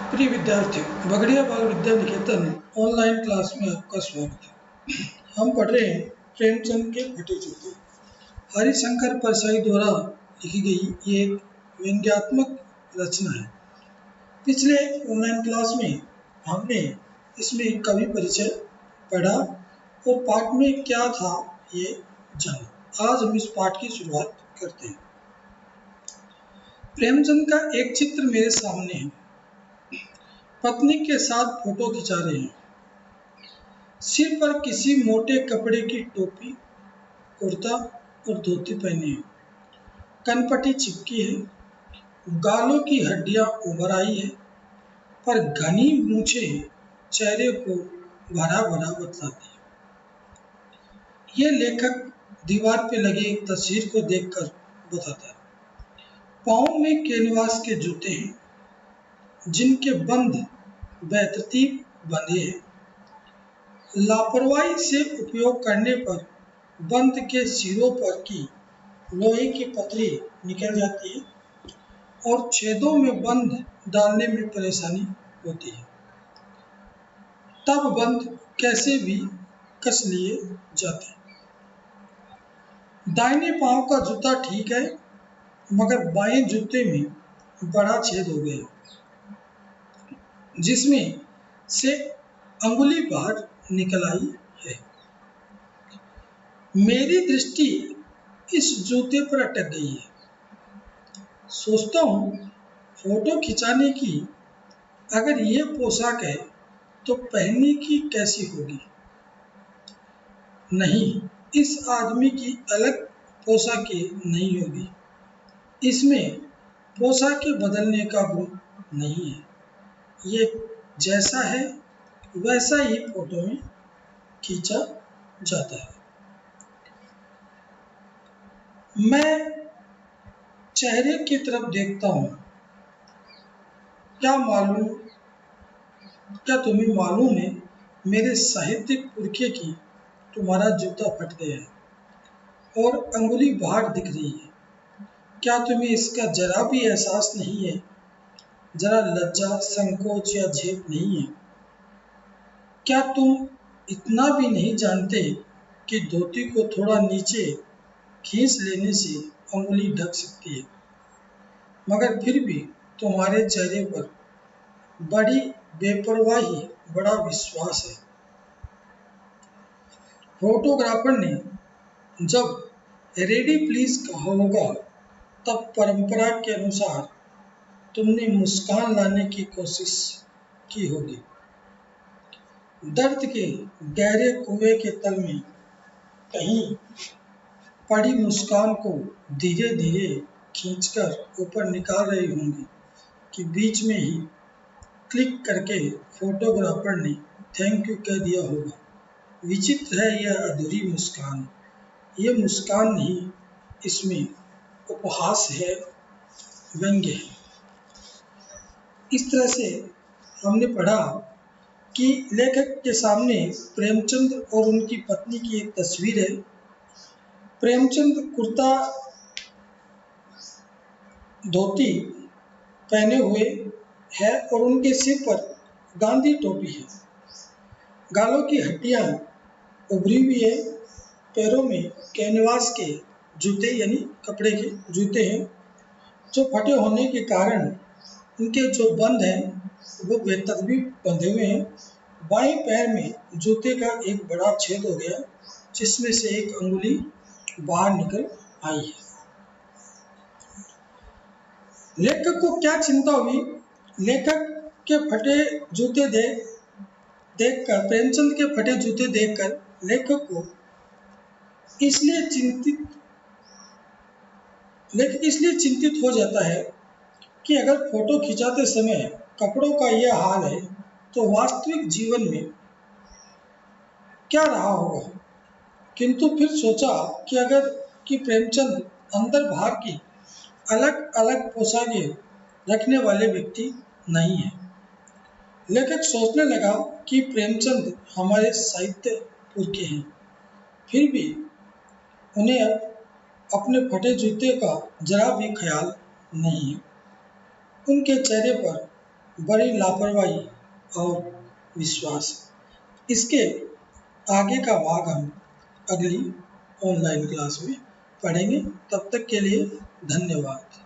प्रिय विद्यार्थियों, बगड़िया बाल विद्या निकेतन ऑनलाइन क्लास में आपका स्वागत है। हम पढ़ रहे हैं प्रेमचंद के फटे जूते। हरिशंकर परसाई द्वारा लिखी गई ये एक व्यंग्यात्मक रचना है। पिछले ऑनलाइन क्लास में हमने इसमें कवि परिचय पढ़ा और पाठ में क्या था ये जाना। आज हम इस पाठ की शुरुआत करते हैं। प्रेमचंद का एक चित्र मेरे सामने है। पत्नी के साथ फोटो खिंचा रहे हैं। सिर पर किसी मोटे कपड़े की टोपी, कुर्ता और धोती पहने हैं। कनपटी चिपकी है। गालों की हड्डियां उभर आई है, पर घनी मूछें चेहरे को भरा भरा बतलाती है। ये लेखक दीवार पे लगी एक तस्वीर को देखकर बताता है। पाँव में कैनवास के जूते हैं, जिनके बंद बेतरतीब बंधे हैं। लापरवाही से उपयोग करने पर बंद के सिरों पर की लोहे की पतली निकल जाती है और छेदों में बंद डालने में परेशानी होती है। तब बंद कैसे भी कस लिए जाते हैं। दाहिने पांव का जूता ठीक है, मगर बाएं जूते में बड़ा छेद हो गया, जिसमें से अंगुली बाहर निकल आई है। मेरी दृष्टि इस जूते पर अटक गई है। सोचता हूँ फोटो खिंचाने की अगर ये पोशाक है तो पहनने की कैसी होगी। नहीं, इस आदमी की अलग पोशाकें नहीं होगी। इसमें पोशाकें बदलने का गुण नहीं है। ये जैसा है वैसा ही फोटो में खींचा जाता है। मैं चेहरे की तरफ देखता हूँ। क्या तुम्हें मालूम है, मेरे साहित्यिक पुरखे की तुम्हारा जूता फट गया है और अंगुली बाहर दिख रही है। क्या तुम्हें इसका जरा भी एहसास नहीं है? जरा लज्जा, संकोच या झेप नहीं है? क्या तुम इतना भी नहीं जानते कि धोती को थोड़ा नीचे खींच लेने से अंगुली ढक सकती है? मगर फिर भी तुम्हारे चेहरे पर बड़ी बेपरवाही, बड़ा विश्वास है। फोटोग्राफर ने जब रेडी प्लीज कहा होगा, तब परंपरा के अनुसार तुमने मुस्कान लाने की कोशिश की होगी। दर्द के गहरे कुएं के तल में कहीं पड़ी मुस्कान को धीरे धीरे खींचकर ऊपर निकाल रही होंगी कि बीच में ही क्लिक करके फोटोग्राफर ने थैंक यू कह दिया होगा। विचित्र है यह अधूरी मुस्कान। ये मुस्कान नहीं, इसमें उपहास है, व्यंग्य है। इस तरह से हमने पढ़ा कि लेखक के सामने प्रेमचंद और उनकी पत्नी की एक तस्वीर है। प्रेमचंद कुर्ता धोती पहने हुए है और उनके सिर पर गांधी टोपी है। गालों की हड्डियां उभरी हुई है। पैरों में कैनवास के जूते यानी कपड़े के जूते हैं, जो फटे होने के कारण उनके जो बंद हैं वो बेतरतीब बंधे हुए हैं। बाएं पैर में जूते का एक बड़ा छेद हो गया, जिसमें से एक अंगुली बाहर निकल आई है। लेखक को क्या चिंता हुई? लेखक के फटे जूते देखकर, प्रेमचंद के फटे जूते देखकर लेखक इसलिए चिंतित हो जाता है कि अगर फोटो खिंचाते समय कपड़ों का यह हाल है तो वास्तविक जीवन में क्या रहा होगा। किंतु फिर सोचा कि अगर प्रेमचंद अंदर बाहर की अलग अलग पोशाकें रखने वाले व्यक्ति नहीं है। लेखक सोचने लगा कि प्रेमचंद हमारे साहित्य पुरखे हैं, फिर भी उन्हें अपने फटे जूते का जरा भी ख्याल नहीं है। उनके चेहरे पर बड़ी लापरवाही और विश्वास। इसके आगे का भाग हम अगली ऑनलाइन क्लास में पढ़ेंगे। तब तक के लिए धन्यवाद।